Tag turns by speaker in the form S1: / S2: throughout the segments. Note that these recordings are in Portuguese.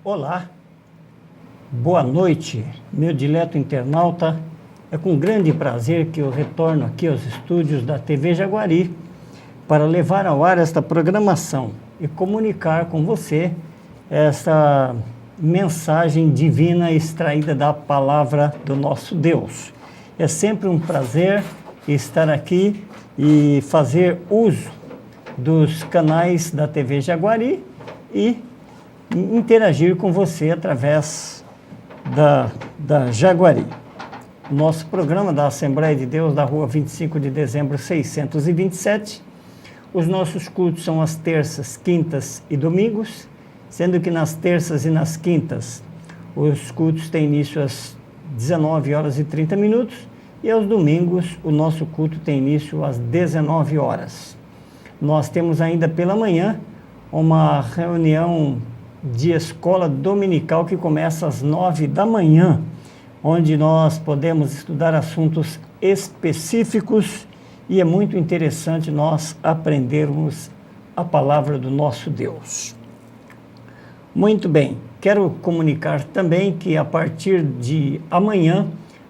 S1: Olá, boa noite, meu dileto internauta. É com grande prazer que eu retorno aqui aos estúdios da TV Jaguari para levar ao ar esta programação e comunicar com você essa mensagem divina extraída da palavra do nosso Deus. É sempre um prazer estar aqui e fazer uso dos canais da TV Jaguari e interagir com você através da Jaguari. Nosso programa da Assembleia de Deus da Rua 25 de Dezembro 627. Os nossos cultos são às terças, quintas e domingos, sendo que nas terças e nas quintas os cultos têm início às 19 horas e 30 minutos e aos domingos o nosso culto tem início às 19 horas. Nós temos ainda pela manhã uma reunião de escola dominical que começa às 9 da manhã, onde nós podemos estudar assuntos específicos e é muito interessante nós aprendermos a palavra do nosso Deus. Muito bem, quero comunicar também que a partir de amanhã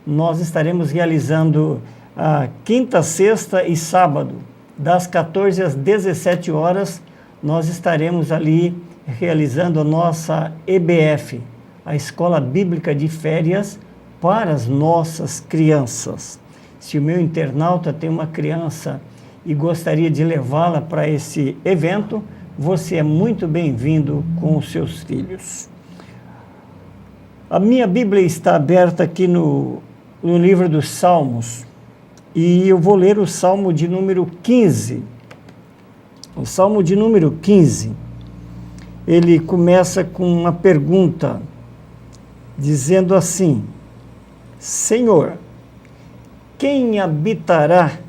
S1: nós estaremos realizando a quinta, sexta e sábado, das 14 às 17 horas, nós estaremos ali realizando a nossa EBF, a Escola Bíblica de Férias para as nossas crianças. Se o meu internauta tem uma criança e gostaria de levá-la para esse evento, você é muito bem-vindo com os seus filhos. A minha Bíblia está aberta aqui no livro dos Salmos e eu vou ler o Salmo de número 15. O Salmo de número 15. Ele começa com uma pergunta, dizendo assim: Senhor, quem habitará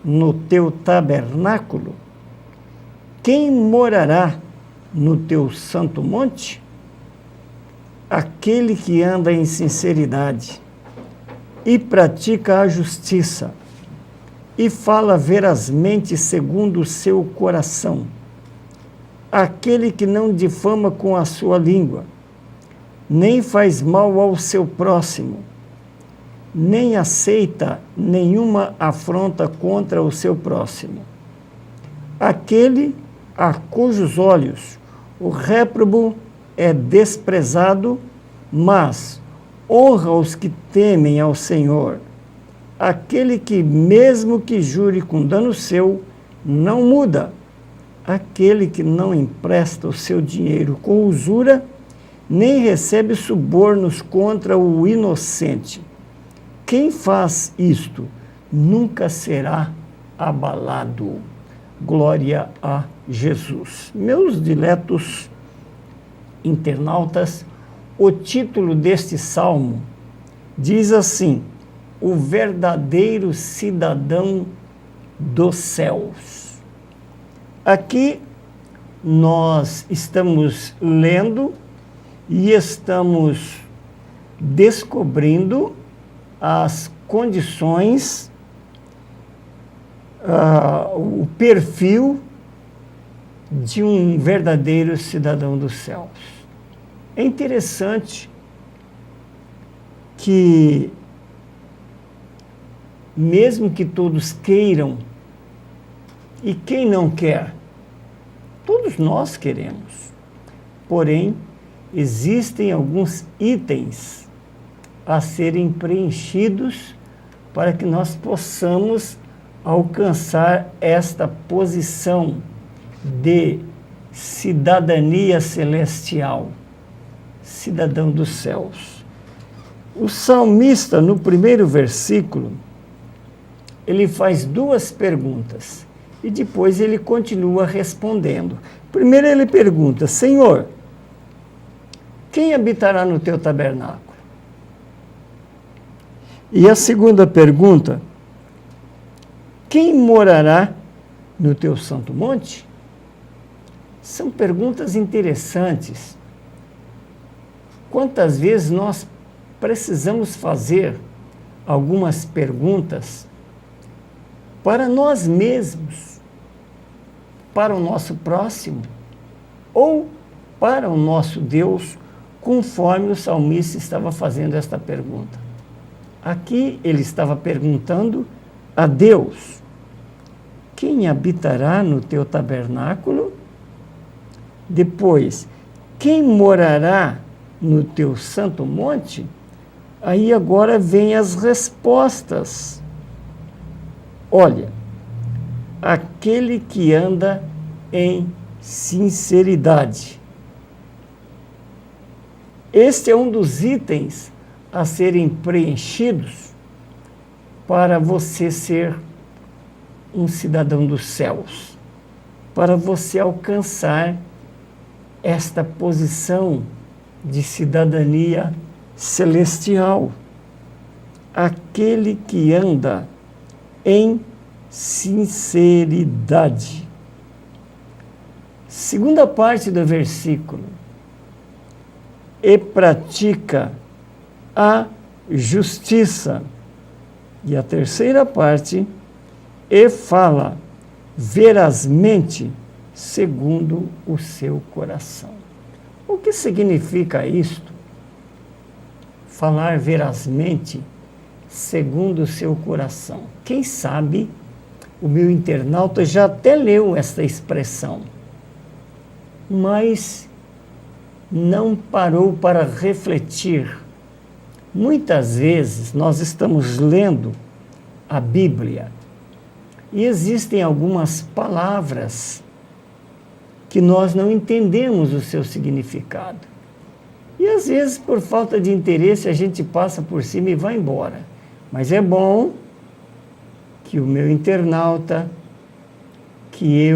S1: no teu tabernáculo? Quem morará no teu santo monte? Aquele que anda em sinceridade e pratica a justiça e fala verazmente segundo o seu coração. Aquele que não difama com a sua língua, nem faz mal ao seu próximo, nem aceita nenhuma afronta contra o seu próximo. Aquele a cujos olhos o réprobo é desprezado, mas honra os que temem ao Senhor. Aquele que, mesmo que jure com dano seu, não muda. Aquele que não empresta o seu dinheiro com usura, nem recebe subornos contra o inocente. Quem faz isto nunca será abalado. Glória a Jesus. Meus diletos internautas, o título deste salmo diz assim: o verdadeiro cidadão dos céus. Aqui nós estamos lendo e estamos descobrindo as condições, o perfil de um verdadeiro cidadão dos céus. É interessante que, mesmo que todos queiram, e quem não quer? Todos nós queremos. Porém, existem alguns itens a serem preenchidos para que nós possamos alcançar esta posição de cidadania celestial, cidadão dos céus. O salmista, no primeiro versículo, ele faz duas perguntas e depois ele continua respondendo. Primeiro ele pergunta: Senhor, quem habitará no teu tabernáculo? E a segunda pergunta: quem morará no teu santo monte? São perguntas interessantes. Quantas vezes nós precisamos fazer algumas perguntas para nós mesmos, para o nosso próximo, ou para o nosso Deus, conforme o salmista estava fazendo esta pergunta. Aqui ele estava perguntando a Deus: quem habitará no teu tabernáculo? Depois, quem morará no teu santo monte? Aí agora vem as respostas. Olha, aquele que anda em sinceridade. Este é um dos itens a serem preenchidos para você ser um cidadão dos céus, para você alcançar esta posição de cidadania celestial. Aquele que anda em sinceridade. Segunda parte do versículo: e pratica a justiça. E a terceira parte: e fala verazmente segundo o seu coração. O que significa isto? Falar verazmente segundo o seu coração. Quem sabe o meu internauta já até leu esta expressão, mas não parou para refletir. Muitas vezes nós estamos lendo a Bíblia e existem algumas palavras que nós não entendemos o seu significado. E às vezes, por falta de interesse, a gente passa por cima e vai embora. Mas é bom que o meu internauta, que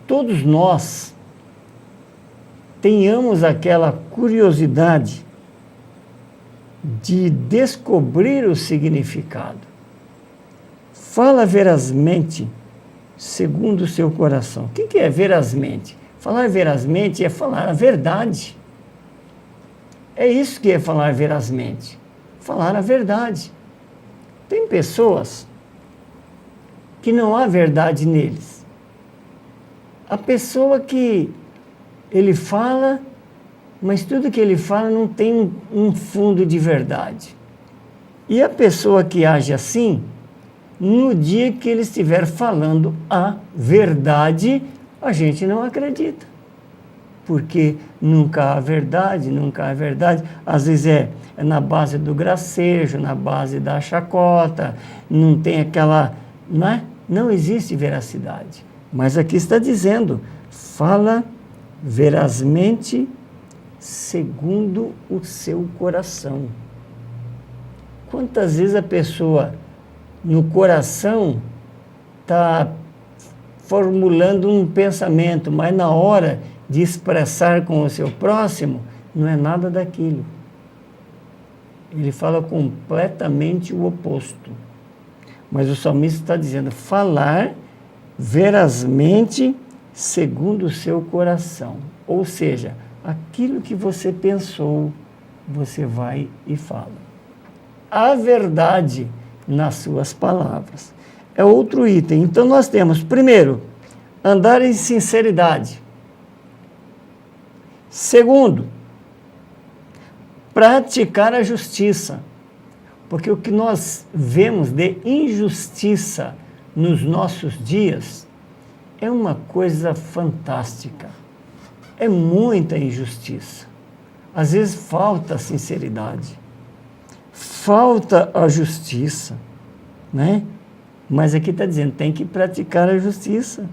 S1: todos nós tenhamos aquela curiosidade de descobrir o significado. Fala verazmente segundo o seu coração. O que é verazmente? Falar verazmente é falar a verdade. É isso que é falar verazmente. Falar a verdade. Tem pessoas que não há verdade neles. A pessoa que ele fala, mas tudo que ele fala não tem um fundo de verdade. E a pessoa que age assim, no dia que ele estiver falando a verdade, a gente não acredita. Porque nunca há verdade, nunca há verdade. Às vezes é na base do gracejo, na base da chacota, não tem aquela... Não existe veracidade. Mas aqui está dizendo, fala verazmente segundo o seu coração. Quantas vezes a pessoa no coração está formulando um pensamento, mas na hora de expressar com o seu próximo, não é nada daquilo. Ele fala completamente o oposto. Mas o salmista está dizendo, falar verazmente segundo o seu coração. Ou seja, aquilo que você pensou, você vai e fala. A verdade nas suas palavras. É outro item. Então nós temos, primeiro, andar em sinceridade. Segundo, praticar a justiça. Porque o que nós vemos de injustiça nos nossos dias é uma coisa fantástica. É muita injustiça. Às vezes falta a sinceridade, falta a justiça, né? Mas aqui está dizendo, tem que praticar a justiça.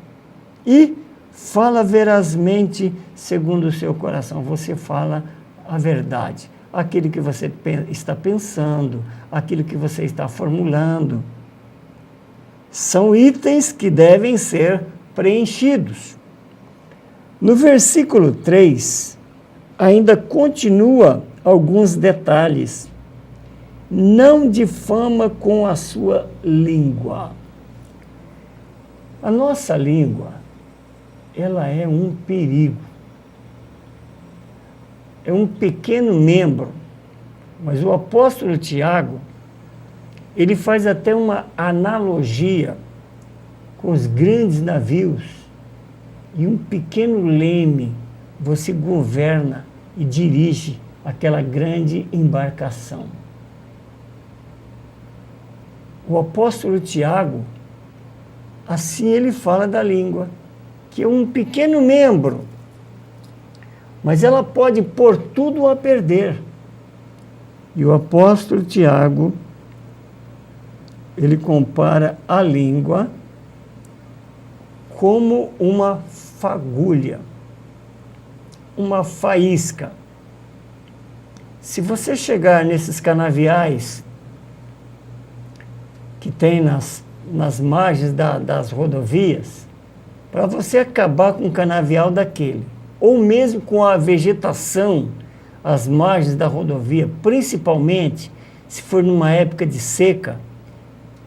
S1: E fala verazmente segundo o seu coração. Você fala a verdade. Aquilo que você está pensando, aquilo que você está formulando. São itens que devem ser preenchidos. No versículo 3, ainda continua alguns detalhes. Não difama com a sua língua. A nossa língua, ela é um perigo. É um pequeno membro, mas o apóstolo Tiago, ele faz até uma analogia com os grandes navios e um pequeno leme você governa e dirige aquela grande embarcação. O apóstolo Tiago, assim ele fala da língua, que é um pequeno membro, mas ela pode pôr tudo a perder. E o apóstolo Tiago, ele compara a língua como uma fagulha, uma faísca. Se você chegar nesses canaviais que tem nas margens das rodovias, para você acabar com um canavial daquele, ou mesmo com a vegetação às margens da rodovia, principalmente se for numa época de seca,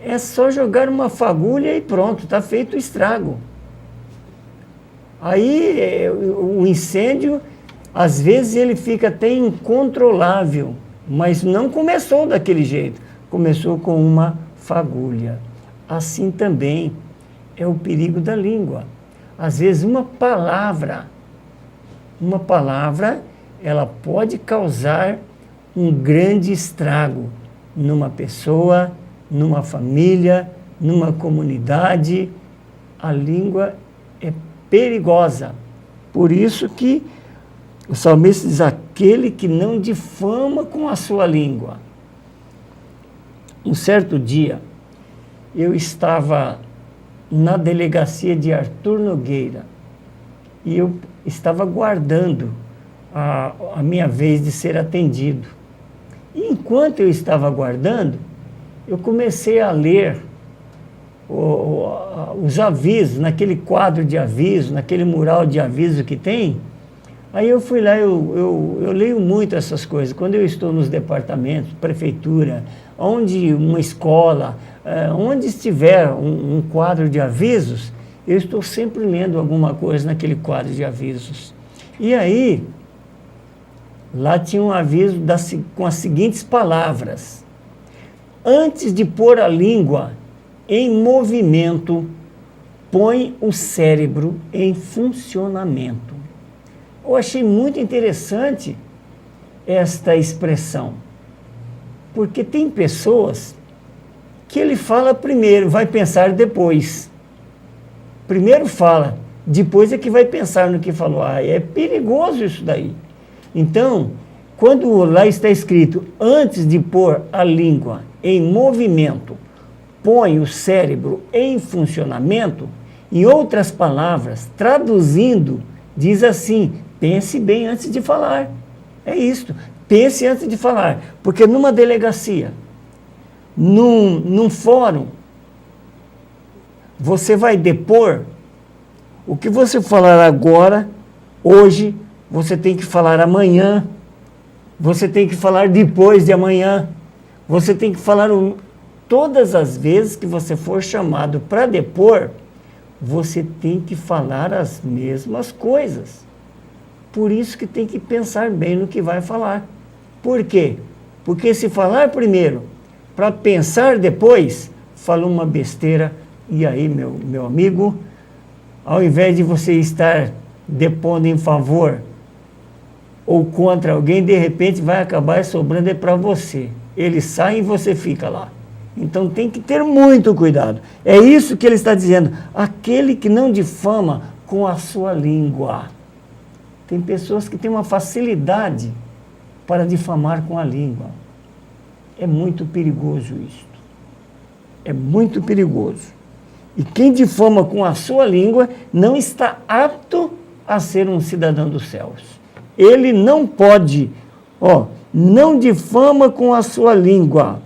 S1: é só jogar uma fagulha e pronto, está feito o estrago. Aí o incêndio, às vezes ele fica até incontrolável, mas não começou daquele jeito, começou com uma fagulha. Assim também é o perigo da língua. Às vezes uma palavra, ela pode causar um grande estrago numa pessoa, numa família, numa comunidade. A língua é perigosa. Por isso que o salmista diz: aquele que não difama com a sua língua. Um certo dia, eu estava na delegacia de Arthur Nogueira e eu estava aguardando a minha vez de ser atendido. E enquanto eu estava aguardando, eu comecei a ler os avisos, naquele quadro de aviso, naquele mural de aviso que tem. Aí eu fui lá, eu leio muito essas coisas. Quando eu estou nos departamentos, prefeitura, onde uma escola, onde estiver um quadro de avisos, eu estou sempre lendo alguma coisa naquele quadro de avisos. E aí, lá tinha um aviso com as seguintes palavras: antes de pôr a língua em movimento, põe o cérebro em funcionamento. Eu achei muito interessante esta expressão, porque tem pessoas que ele fala primeiro, vai pensar depois. Primeiro fala, depois é que vai pensar no que falou. É perigoso isso daí. Então, quando lá está escrito, antes de pôr a língua em movimento, põe o cérebro em funcionamento, em outras palavras, traduzindo, diz assim: pense bem antes de falar. É isto, pense antes de falar. Porque numa delegacia, num fórum, você vai depor, o que você falar agora, hoje, você tem que falar amanhã, você tem que falar depois de amanhã, você tem que falar todas as vezes que você for chamado para depor, você tem que falar as mesmas coisas. Por isso que tem que pensar bem no que vai falar. Por quê? Porque se falar primeiro, para pensar depois, fala uma besteira, e aí, meu amigo, ao invés de você estar depondo em favor ou contra alguém, de repente vai acabar sobrando para você. Ele sai e você fica lá. Então tem que ter muito cuidado. É isso que ele está dizendo. Aquele que não difama com a sua língua. Tem pessoas que têm uma facilidade para difamar com a língua. É muito perigoso isto. É muito perigoso. E quem difama com a sua língua não está apto a ser um cidadão dos céus. Ele não pode, não difama com a sua língua.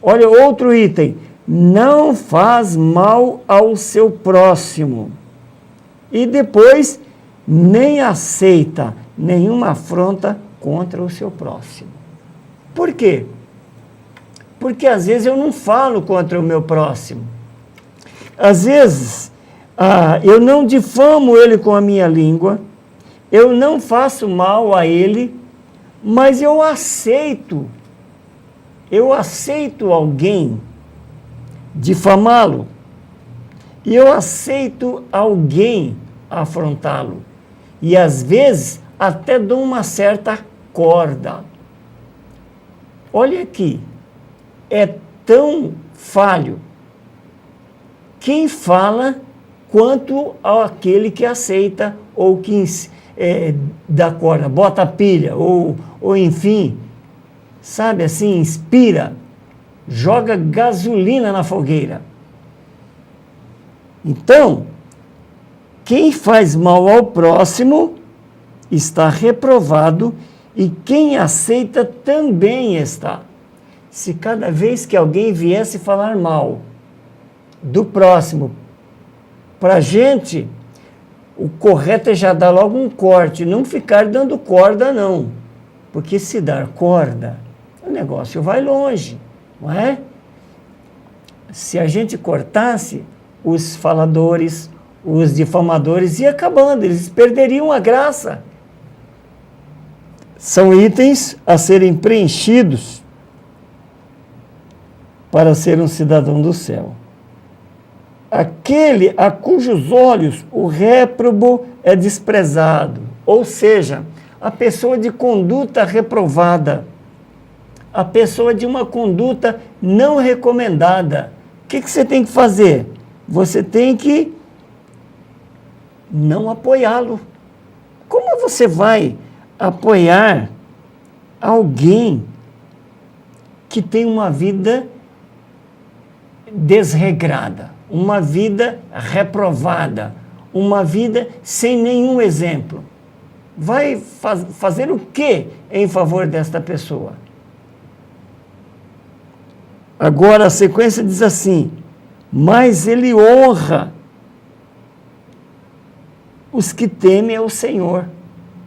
S1: Olha outro item: não faz mal ao seu próximo. E depois, nem aceita nenhuma afronta contra o seu próximo. Por quê? Porque às vezes eu não falo contra o meu próximo. Às vezes, eu não difamo ele com a minha língua, eu não faço mal a ele, mas eu aceito alguém difamá-lo, e eu aceito alguém afrontá-lo, e às vezes até dou uma certa corda. Olha aqui, é tão falho quem fala quanto aquele que aceita ou que dá corda, bota pilha ou enfim, sabe assim, inspira, joga gasolina na fogueira. Então, quem faz mal ao próximo está reprovado e quem aceita também está. Se cada vez que alguém viesse falar mal do próximo para a gente, o correto é já dar logo um corte, não ficar dando corda não, porque se dar corda, o negócio vai longe, não é? Se a gente cortasse, os faladores, os difamadores iam acabando, eles perderiam a graça. São itens a serem preenchidos para ser um cidadão do céu. Aquele a cujos olhos o réprobo é desprezado, ou seja, a pessoa de conduta reprovada, a pessoa de uma conduta não recomendada. O que você tem que fazer? Você tem que não apoiá-lo. Como você vai apoiar alguém que tem uma vida desregrada, uma vida reprovada, uma vida sem nenhum exemplo? Vai fazer o que em favor desta pessoa? Agora a sequência diz assim: mas ele honra os que temem ao Senhor.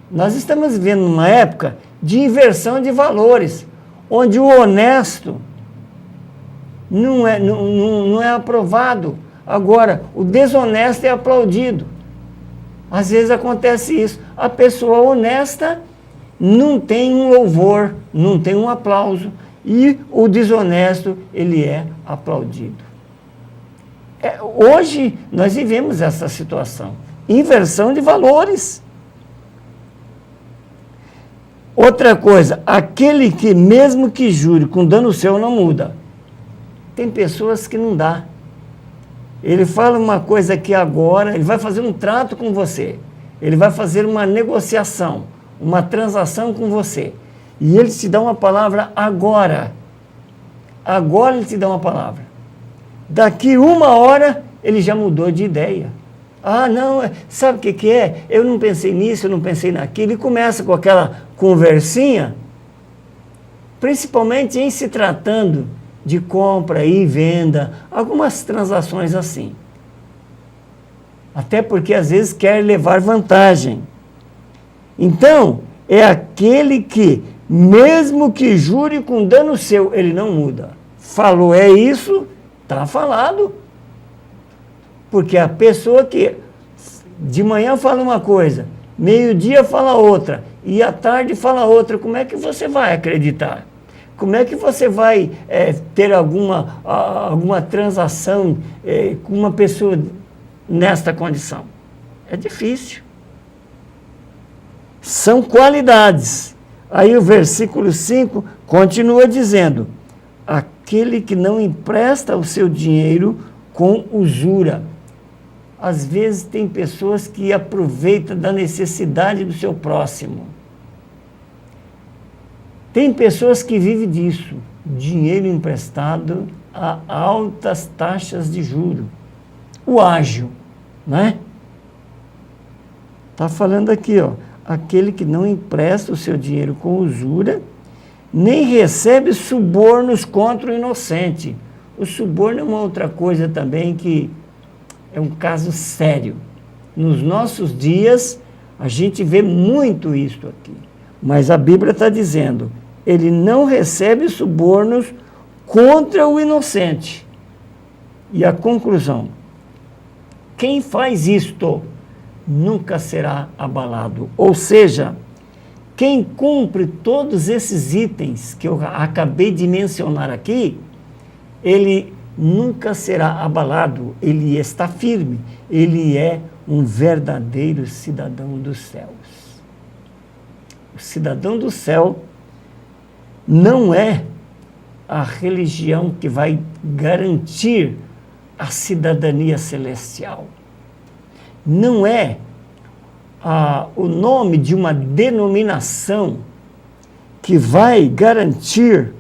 S1: Nós estamos vivendo uma época de inversão de valores, onde o honesto não é aprovado. Agora, o desonesto é aplaudido. Às vezes acontece isso. A pessoa honesta não tem um louvor, não tem um aplauso, e o desonesto, ele é aplaudido. Hoje, nós vivemos essa situação. Inversão de valores. Outra coisa, aquele que mesmo que jure com dano seu não muda. Tem pessoas que não dá. Ele fala uma coisa aqui agora, ele vai fazer um trato com você, ele vai fazer uma negociação, uma transação com você, e ele te dá uma palavra agora. Agora ele te dá uma palavra. Daqui uma hora, ele já mudou de ideia. Ah, não, sabe o que é? Eu não pensei nisso, eu não pensei naquilo. E começa com aquela conversinha, principalmente em se tratando de compra e venda, algumas transações assim. Até porque às vezes quer levar vantagem. Então, é aquele que, mesmo que jure com dano seu, ele não muda. Falou é isso, está falado. Porque a pessoa que de manhã fala uma coisa, meio-dia fala outra, e à tarde fala outra, como é que você vai acreditar? Como é que você vai ter alguma transação com uma pessoa nesta condição? É difícil. São qualidades. Aí o versículo 5 continua dizendo: aquele que não empresta o seu dinheiro com usura. Às vezes tem pessoas que aproveitam da necessidade do seu próximo. Tem pessoas que vivem disso, dinheiro emprestado a altas taxas de juros. O ágio, né? Está falando aqui, ó, aquele que não empresta o seu dinheiro com usura, nem recebe subornos contra o inocente. O suborno é uma outra coisa também que é um caso sério. Nos nossos dias, a gente vê muito isso aqui. Mas a Bíblia está dizendo, ele não recebe subornos contra o inocente. E a conclusão, quem faz isto nunca será abalado. Ou seja, quem cumpre todos esses itens que eu acabei de mencionar aqui, ele nunca será abalado, ele está firme, ele é um verdadeiro cidadão dos céus. o cidadão do céu, não é a religião que vai garantir a cidadania celestial. Não é o nome de uma denominação que vai garantir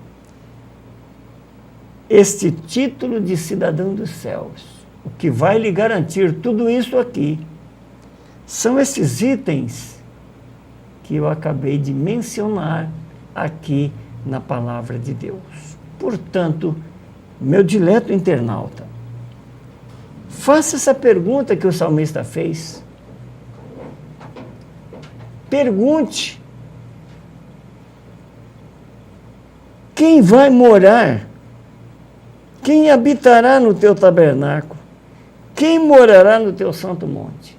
S1: este título de cidadão dos céus. O que vai lhe garantir tudo isso aqui são esses itens que eu acabei de mencionar aqui na palavra de Deus. Portanto, meu dileto internauta, faça essa pergunta que o salmista fez. Pergunte: quem vai morar? Quem habitará no teu tabernáculo? Quem morará no teu santo monte?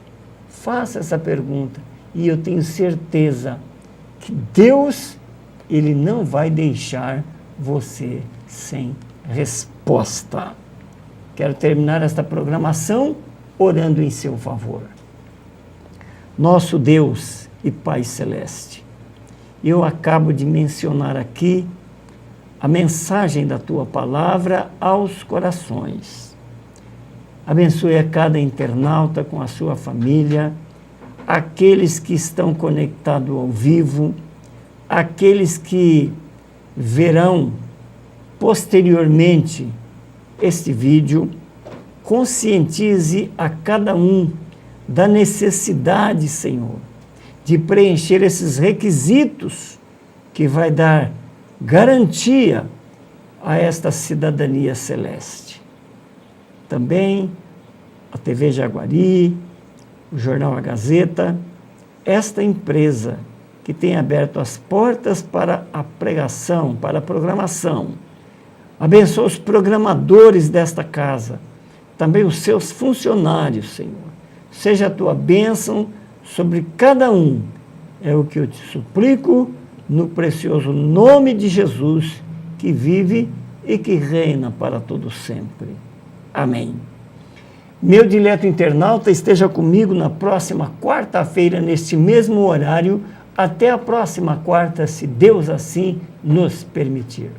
S1: Faça essa pergunta e eu tenho certeza que Deus, Ele não vai deixar você sem resposta. Quero terminar esta programação orando em seu favor. Nosso Deus e Pai Celeste, eu acabo de mencionar aqui a mensagem da Tua Palavra aos corações. Abençoe a cada internauta com a sua família, aqueles que estão conectados ao vivo, aqueles que verão posteriormente este vídeo. Conscientize a cada um da necessidade, Senhor, de preencher esses requisitos que vai dar garantia a esta cidadania celeste. Também a TV Jaguari, o Jornal A Gazeta, esta empresa que tem aberto as portas para a pregação, para a programação. Abençoa os programadores desta casa, também os seus funcionários, Senhor. Seja a tua bênção sobre cada um. É o que eu te suplico no precioso nome de Jesus, que vive e que reina para todo sempre. Amém. Meu dileto internauta, esteja comigo na próxima quarta-feira, neste mesmo horário. Até a próxima quarta, se Deus assim nos permitir.